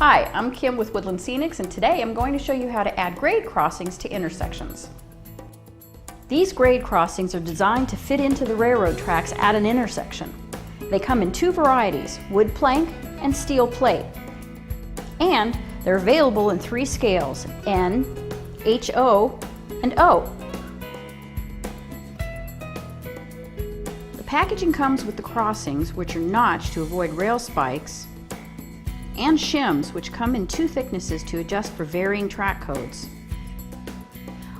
Hi, I'm Kim with Woodland Scenics, and today I'm going to show you how to add grade crossings to intersections. These grade crossings are designed to fit into the railroad tracks at an intersection. They come in two varieties, wood plank and steel plate. And they're available in three scales, N, HO, and O. The packaging comes with the crossings, which are notched to avoid rail spikes, and shims, which come in two thicknesses to adjust for varying track codes.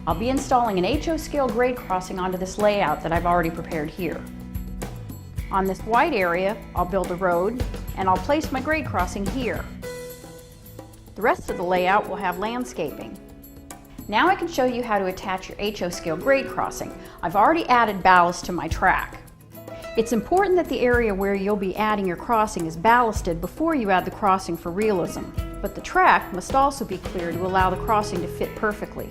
I'll be installing an HO scale grade crossing onto this layout that I've already prepared here. On this white area, I'll build a road, and I'll place my grade crossing here. The rest of the layout will have landscaping. Now I can show you how to attach your HO scale grade crossing. I've already added ballast to my track. It's important that the area where you'll be adding your crossing is ballasted before you add the crossing for realism, but the track must also be clear to allow the crossing to fit perfectly.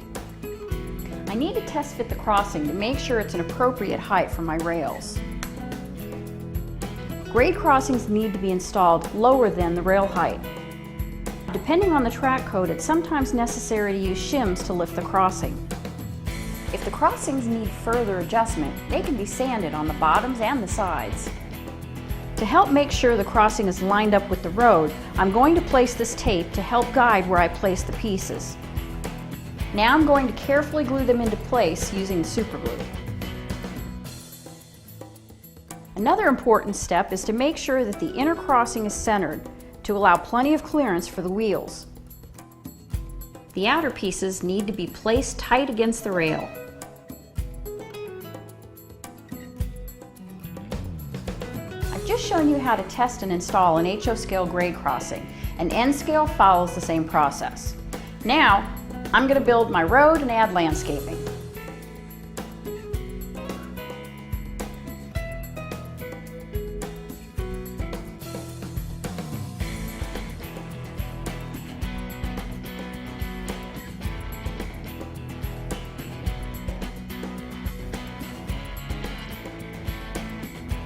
I need to test fit the crossing to make sure it's an appropriate height for my rails. Grade crossings need to be installed lower than the rail height. Depending on the track code, it's sometimes necessary to use shims to lift the crossing. If the crossings need further adjustment, they can be sanded on the bottoms and the sides. To help make sure the crossing is lined up with the road, I'm going to place this tape to help guide where I place the pieces. Now I'm going to carefully glue them into place using super glue. Another important step is to make sure that the inner crossing is centered to allow plenty of clearance for the wheels. The outer pieces need to be placed tight against the rail. I've just shown you how to test and install an HO scale grade crossing. An N scale follows the same process. Now, I'm going to build my road and add landscaping.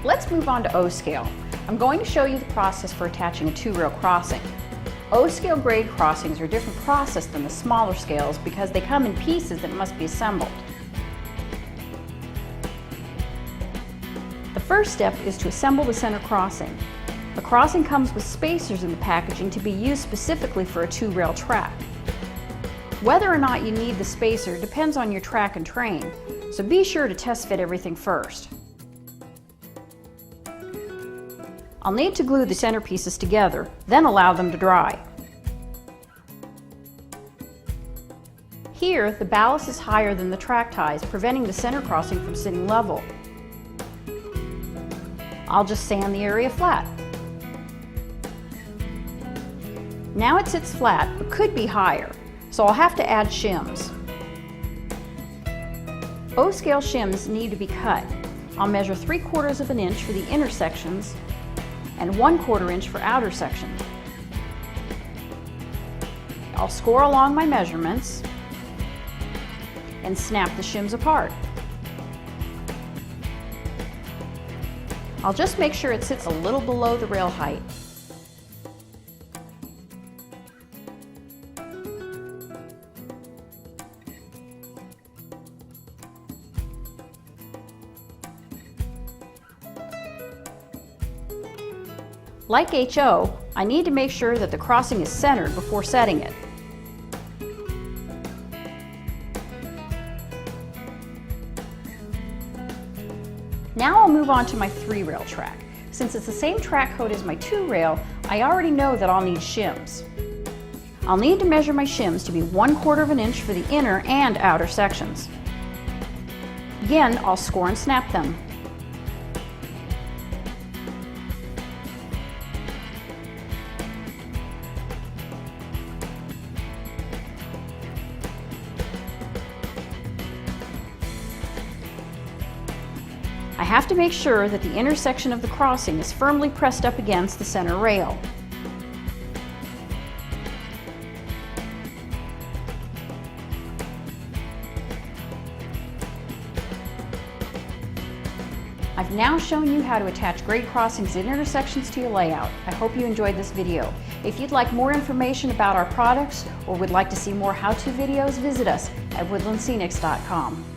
Let's move on to O scale. I'm going to show you the process for attaching a two-rail crossing. O scale grade crossings are a different process than the smaller scales because they come in pieces that must be assembled. The first step is to assemble the center crossing. The crossing comes with spacers in the packaging to be used specifically for a two-rail track. Whether or not you need the spacer depends on your track and train, so be sure to test fit everything first. I'll need to glue the center pieces together, then allow them to dry. Here, the ballast is higher than the track ties, preventing the center crossing from sitting level. I'll just sand the area flat. Now it sits flat, but could be higher, so I'll have to add shims. O-scale shims need to be cut. I'll measure 3/4 of an inch for the intersections and 1/4 inch for outer sections. I'll score along my measurements and snap the shims apart. I'll just make sure it sits a little below the rail height. Like HO, I need to make sure that the crossing is centered before setting it. Now I'll move on to my 3-rail track. Since it's the same track code as my 2-rail, I already know that I'll need shims. I'll need to measure my shims to be 1/4 of an inch for the inner and outer sections. Again, I'll score and snap them. I have to make sure that the intersection of the crossing is firmly pressed up against the center rail. I've now shown you how to attach grade crossings and intersections to your layout. I hope you enjoyed this video. If you'd like more information about our products or would like to see more how-to videos, visit us at woodlandscenics.com.